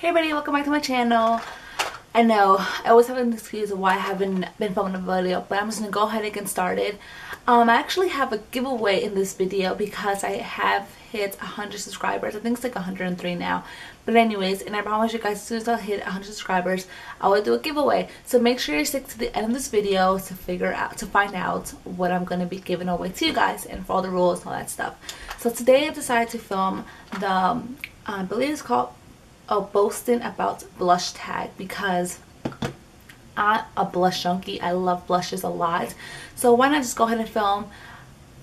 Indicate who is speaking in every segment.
Speaker 1: Hey everybody, welcome back to my channel. I know I always have an excuse of why I haven't been filming a video, but I'm just gonna go ahead and get started. I actually have a giveaway in this video because I have hit 100 subscribers. I think it's like 103 now, but anyways, and I promise you guys, as soon as I hit 100 subscribers I will do a giveaway, so make sure you stick to the end of this video to find out what I'm gonna be giving away to you guys and for all the rules and all that stuff. So today I decided to film the I believe it's called Boasting about blush tag, because I'm a blush junkie. I love blushes a lot, so why not just go ahead and film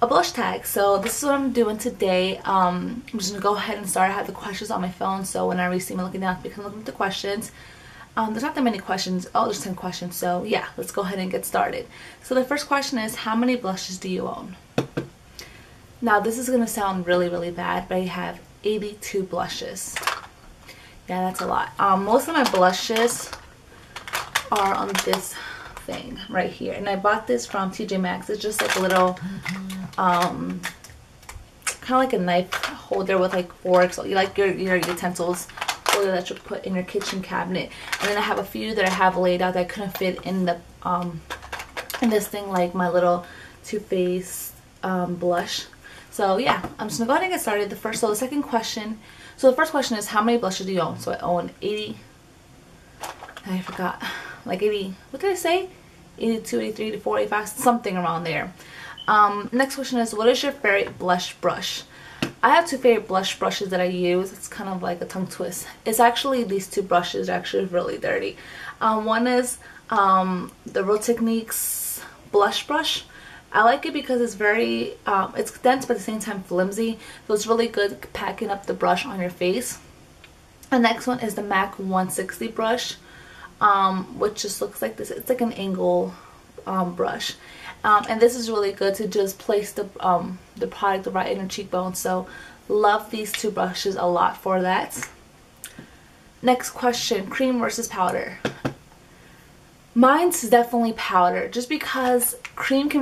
Speaker 1: a blush tag. So this is what I'm doing today. I'm just gonna go ahead and start. I have the questions on my phone, so whenever you see me looking down, you can look at the questions. There's not that many questions. Oh, there's 10 questions, so yeah, let's go ahead and get started. So the first question is, how many blushes do you own? Now this is gonna sound really bad, but I have 82 blushes. Yeah, that's a lot. Most of my blushes are on this thing right here, and I bought this from TJ Maxx. It's just like a little kind of like a knife holder with like forks, you like your utensils holder that you put in your kitchen cabinet. And then I have a few that I have laid out that I couldn't fit in the in this thing, like my little Too Faced blush. So yeah, I'm just gonna go ahead and get started. The first question is, how many blushes do you own? So I own 80, I forgot, like 80, what did I say? 82, 83, 84, 85, something around there. Next question is, what is your favorite blush brush? I have two favorite blush brushes that I use. It's kind of like a tongue twist. It's actually, these two brushes are actually really dirty. One is the Real Techniques blush brush. I like it because it's very, it's dense but at the same time flimsy, so it's really good packing up the brush on your face. The next one is the MAC 160 brush, which just looks like this. It's like an angle brush, and this is really good to just place the product right in your cheekbone. So love these two brushes a lot for that. Next question, cream versus powder. Mine's definitely powder, just because cream can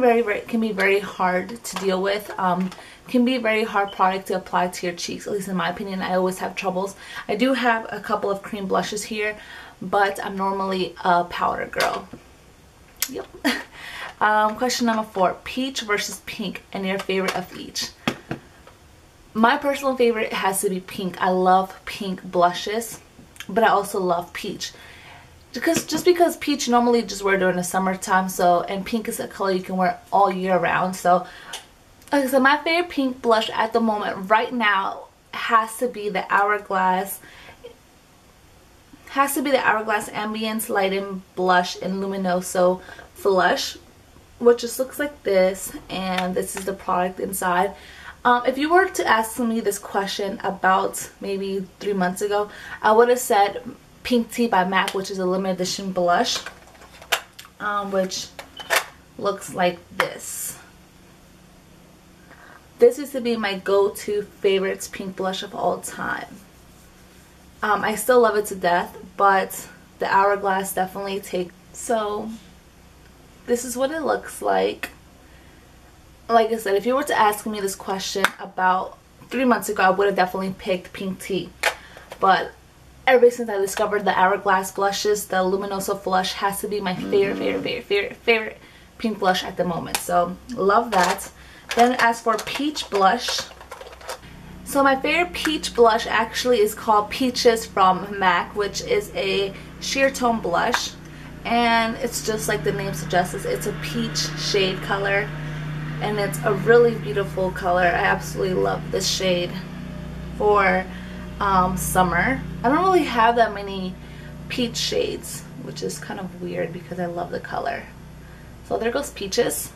Speaker 1: be very hard to deal with. Can be a very hard product to apply to your cheeks, at least in my opinion. I always have troubles. I do have a couple of cream blushes here, but I'm normally a powder girl. Yep. Question number 4, peach versus pink, and your favorite of each. My personal favorite has to be pink. I love pink blushes, but I also love peach. Just because peach normally just wear during the summertime, so, and pink is a color you can wear all year round. So like I said, my favorite pink blush at the moment right now has to be the Hourglass Ambience Lighten Blush in Luminoso Flush, which just looks like this, and this is the product inside. If you were to ask me this question about maybe 3 months ago, I would have said Pink Tea by MAC, which is a limited edition blush, which looks like this. This used to be my go-to favorite pink blush of all time. I still love it to death, but the Hourglass definitely takes. So this is what it looks like. Like I said, if you were to ask me this question about 3 months ago, I would have definitely picked Pink Tea, but ever since I discovered the Hourglass blushes, the Luminoso Flush has to be my favorite pink blush at the moment. So love that. Then as for peach blush, so my favorite peach blush actually is called Peaches from MAC, which is a sheer tone blush, and it's just like the name suggests, it's a peach shade color, and it's a really beautiful color. I absolutely love this shade for summer. I don't really have that many peach shades, which is kind of weird because I love the color. So there goes Peaches.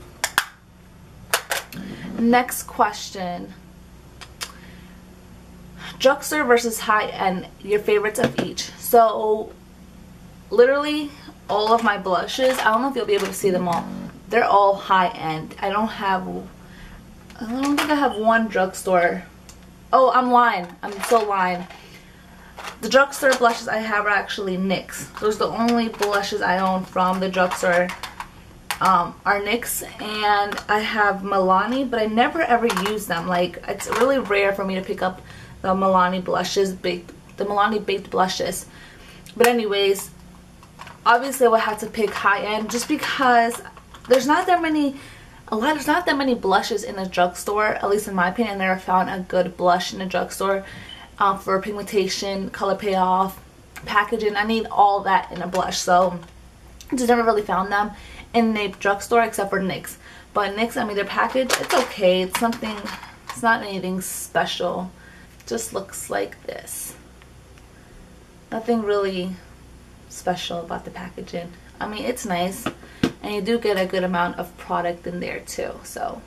Speaker 1: Next question, drugstore versus high-end, your favorites of each. So literally all of my blushes, I don't know if you'll be able to see them all, they're all high-end. I don't think I have one drugstore. Oh, I'm lying. I'm so lying. The drugstore blushes I have are actually NYX. Those are the only blushes I own from the drugstore, are NYX, and I have Milani, but I never ever use them. Like, it's really rare for me to pick up the Milani blushes, the Milani Baked blushes. But anyways, obviously I would have to pick high-end just because there's not that many blushes in a drugstore, at least in my opinion. I never found a good blush in a drugstore for pigmentation, color payoff, packaging. I need all that in a blush, so just never really found them in a drugstore except for NYX. But NYX, I mean, their package, it's okay. It's not anything special. It just looks like this. Nothing really special about the packaging. I mean, it's nice, and you do get a good amount of product in there too, so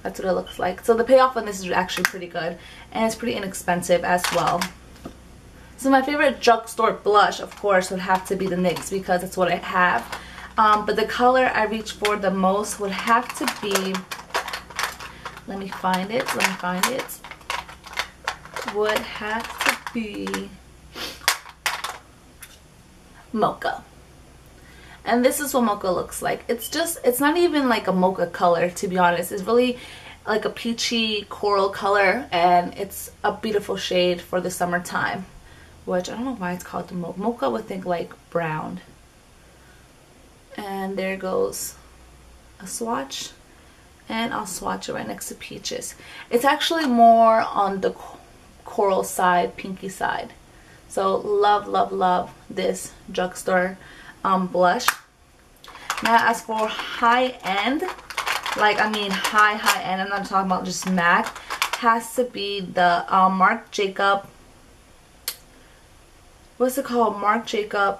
Speaker 1: that's what it looks like. So the payoff on this is actually pretty good, and it's pretty inexpensive as well. So my favorite drugstore blush, of course, would have to be the NYX because that's what I have. But the color I reach for the most would have to be, let me find it, would have to be Mocha. And this is what Mocha looks like. It's not even like a mocha color, to be honest. It's really like a peachy coral color, and it's a beautiful shade for the summertime, which I don't know why it's called the mocha. Mocha would think like brown. And there goes a swatch, and I'll swatch it right next to peaches. It's actually more on the coral side, pinky side. So love, love, love this drugstore blush. Now as for high end, like I mean high end, I'm not talking about just MAC, has to be the Marc Jacob, what's it called, Marc Jacob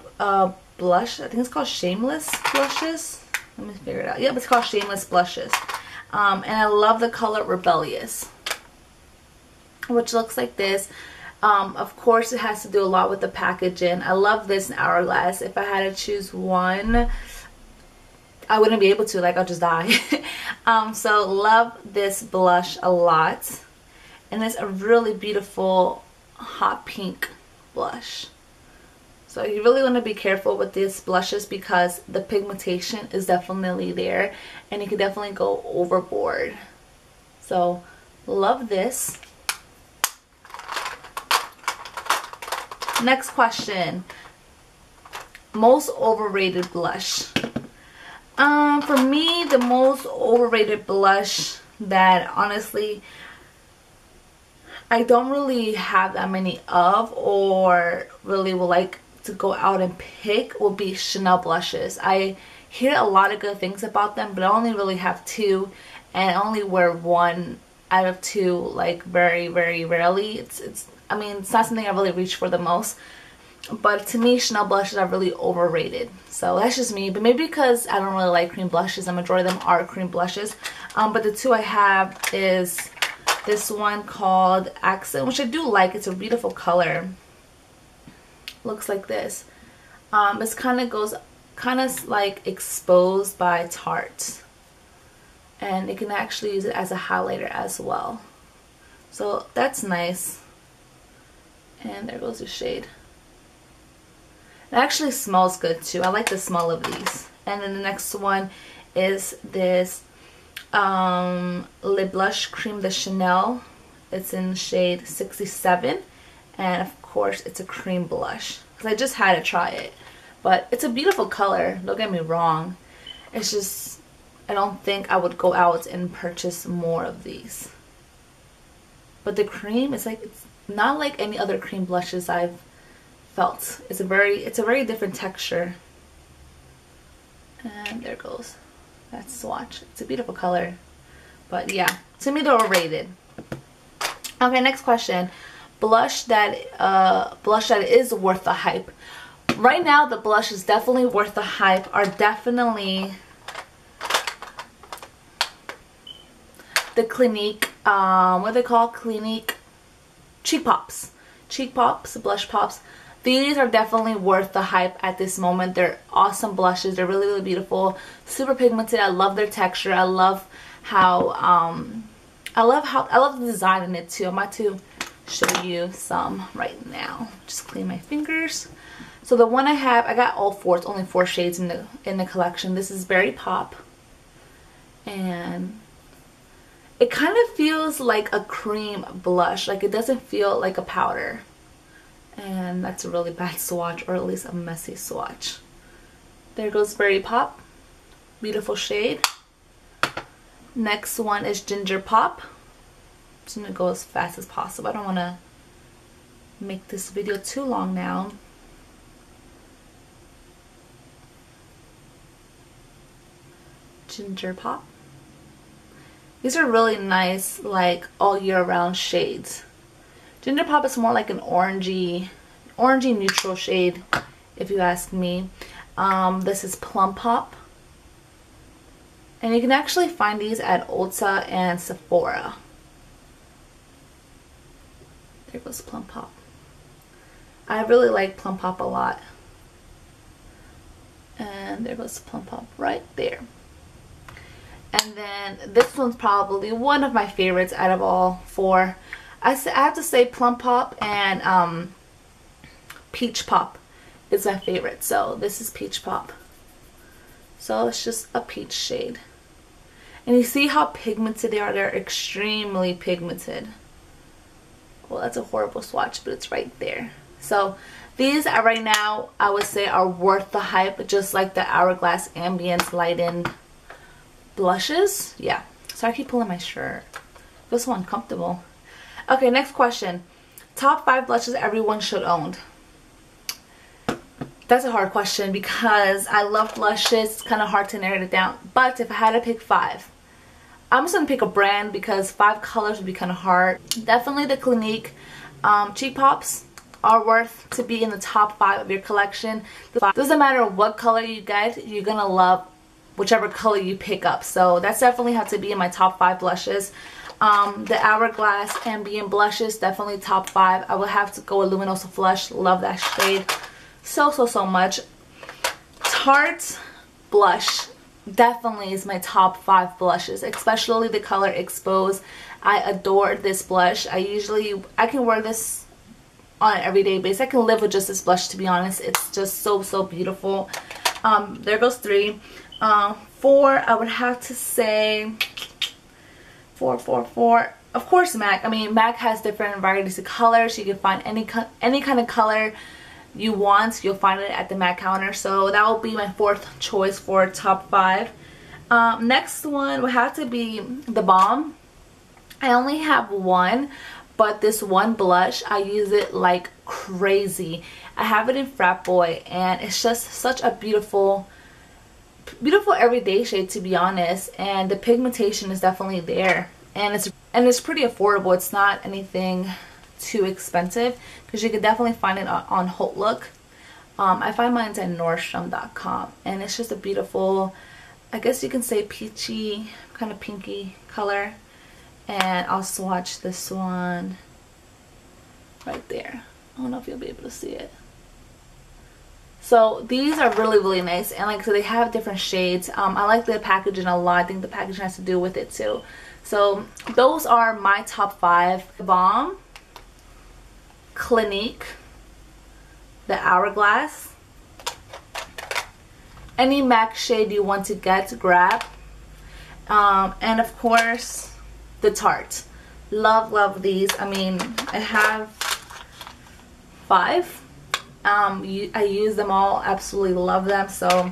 Speaker 1: blush. I think it's called Shameless Blushes. Let me figure it out. Yep, it's called Shameless Blushes. And I love the color Rebellious, which looks like this. Of course, it has to do a lot with the packaging. I love this in Hourglass. If I had to choose one, I wouldn't be able to, like, I'll just die. So love this blush a lot. And it's a really beautiful hot pink blush. So you really want to be careful with these blushes because the pigmentation is definitely there, and you can definitely go overboard. So love this. Next question. Most overrated blush. For me, the most overrated blush that honestly I don't really have that many of, or really would like to go out and pick, will be Chanel blushes. I hear a lot of good things about them, but I only really have two, and I only wear one out of two, like very, very rarely. I mean, it's not something I really reach for the most. But to me, Chanel blushes are really overrated. So that's just me. But maybe because I don't really like cream blushes, the majority of them are cream blushes. But the two I have is this one called Accent, which I do like. It's a beautiful color. Looks like this. It's kind of like Exposed by Tarte. And you can actually use it as a highlighter as well. So that's nice. And there goes the shade. It actually smells good too. I like the smell of these. And then the next one is this lip blush Cream de Chanel. It's in shade 67, and of course it's a cream blush because I just had to try it. But it's a beautiful color, don't get me wrong. It's just I don't think I would go out and purchase more of these. But the cream is like, it's not like any other cream blushes I've felt. It's a very different texture. And there goes that swatch. It's a beautiful color. But yeah, to me they're overrated. Okay, next question. Blush that is worth the hype. Right now the blush is definitely worth the hype are definitely the Clinique, what are they called? Clinique Cheek Pops. Cheek Pops, blush pops. These are definitely worth the hype at this moment. They're awesome blushes. They're really, really beautiful. Super pigmented. I love their texture. I love how, I love the design in it too. I'm about to show you some right now. Just clean my fingers. So the one I have, I got all four. It's only 4 shades in the collection. This is Berry Pop. And it kind of feels like a cream blush. Like, it doesn't feel like a powder. and that's a really bad swatch, or at least a messy swatch. There goes Berry Pop, beautiful shade. Next one is Ginger Pop. I'm just gonna go as fast as possible. I don't want to make this video too long now. Ginger Pop. These are really nice, like all year round shades. Ginger Pop is more like an orangey neutral shade, if you ask me. This is Plum Pop. And you can actually find these at Ulta and Sephora. There goes Plum Pop. I really like Plum Pop a lot. And there goes Plum Pop right there. And then this one's probably one of my favorites out of all four. I have to say Plum Pop and Peach Pop is my favorite. So this is Peach Pop. So it's just a peach shade. And you see how pigmented they are? They're extremely pigmented. Well, that's a horrible swatch, but it's right there. So these are right now, I would say, are worth the hype, just like the Hourglass Ambience Lighten blushes. Yeah. So I keep pulling my shirt. Feels so uncomfortable. Okay, next question. Top 5 blushes everyone should own. That's a hard question because I love blushes. It's kind of hard to narrow it down. But if I had to pick 5, I'm just going to pick a brand because 5 colors would be kind of hard. Definitely the Clinique Cheek Pops are worth to be in the top 5 of your collection. Doesn't matter what color you get, you're going to love whichever color you pick up. So that's definitely have to be in my top 5 blushes. The Hourglass Ambient blushes, definitely top 5. I would have to go with Luminosa Flush. Love that shade so much. Tart blush definitely is my top 5 blushes, especially the color Expose. I adore this blush. I can wear this on an everyday basis. I can live with just this blush, to be honest. It's just so beautiful. There goes 3. 4, I would have to say 4. Of course, MAC. I mean, MAC has different varieties of colors. You can find any kind of color you want. You'll find it at the MAC counter. So that will be my 4th choice for top 5. Next one would have to be the Balm. I only have one, but this one blush, I use it like crazy. I have it in Frat Boy, and it's just such a beautiful everyday shade, to be honest. And the pigmentation is definitely there, and it's pretty affordable. It's not anything too expensive because you can definitely find it on Hot Look. I find mine at Nordstrom.com, and it's just a beautiful, I guess you can say peachy, kind of pinky color. And I'll swatch this one right there. I don't know if you'll be able to see it. So these are really nice, and like I said, they have different shades. I like the packaging a lot. I think the packaging has to do with it too. So those are my top 5. Balm, Clinique, the Hourglass, any MAC shade you want to get, grab, and of course the Tarte. Love these. I mean, I have 5. I use them all, absolutely love them. So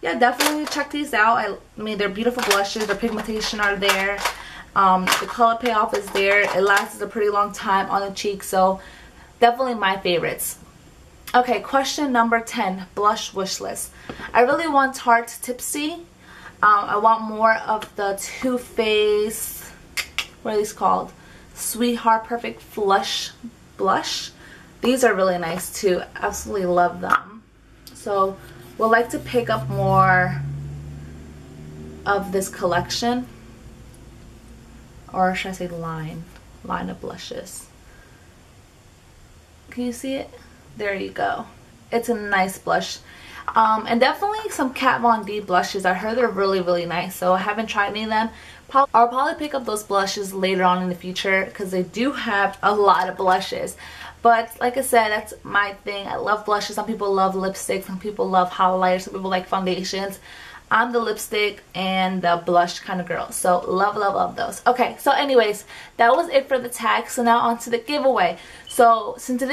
Speaker 1: yeah, definitely check these out. I mean, they're beautiful blushes. The pigmentation are there. The color payoff is there. It lasts a pretty long time on the cheek. So definitely my favorites. Okay, question number 10, blush wish list. I really want Tarte Tipsy. I want more of the Too Faced, what are these called? Sweetheart Perfect Flush blush. These are really nice too. Absolutely love them. So we'll like to pick up more of this collection, or should I say line of blushes. Can you see it? There you go. It's a nice blush. And definitely some Kat Von D blushes. I heard they're really nice, so I haven't tried any of them. I'll probably pick up those blushes later on in the future because they do have a lot of blushes. But like I said, that's my thing. I love blushes. Some people love lipsticks, some people love highlighters, some people like foundations. I'm the lipstick and the blush kind of girl. So love, love, love those. Okay, so anyways, that was it for the tag. So now on to the giveaway. So since I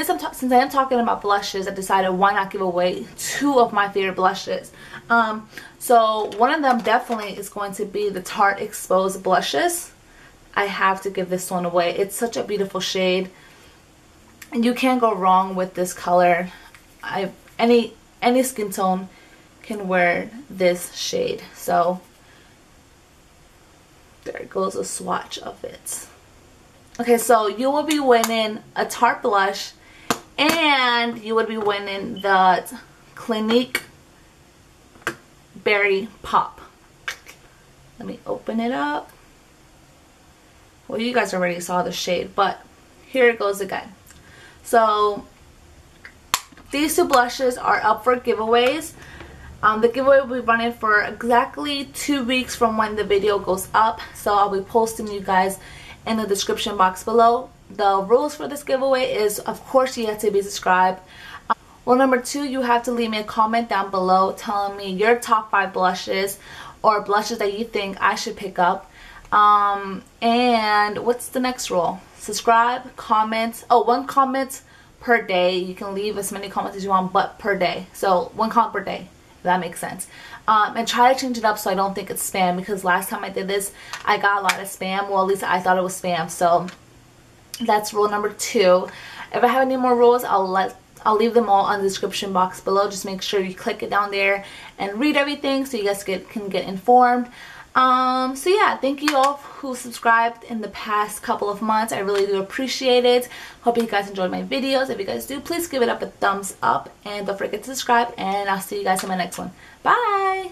Speaker 1: am talking about blushes, I decided why not give away 2 of my favorite blushes. So one of them definitely is going to be the Tarte Exposed Blushes. I have to give this one away. It's such a beautiful shade, and you can't go wrong with this color. Any skin tone can wear this shade. So there goes a swatch of it. Okay, so you will be winning a Tarte blush, and you would be winning the Clinique Berry Pop. Let me open it up. Well, you guys already saw the shade, but here it goes again. So these 2 blushes are up for giveaways. The giveaway will be running for exactly 2 weeks from when the video goes up. So I'll be posting you guys in the description box below. The rules for this giveaway is, of course, you have to be subscribed. Well, number 2, you have to leave me a comment down below telling me your top 5 blushes or blushes that you think I should pick up. And what's the next rule? Subscribe, comment. Oh, 1 comment per day. You can leave as many comments as you want, but per day. So 1 comment per day, if that makes sense. And try to change it up so I don't think it's spam, because last time I did this, I got a lot of spam. Well, at least I thought it was spam. So that's rule number 2. If I have any more rules, I'll leave them all on the description box below. Just make sure you click it down there and read everything so you guys can get informed. So yeah, thank you all who subscribed in the past couple of months. I really do appreciate it. Hope you guys enjoyed my videos. If you guys do, please give it up a thumbs up, and don't forget to subscribe, and I'll see you guys in my next one. Bye!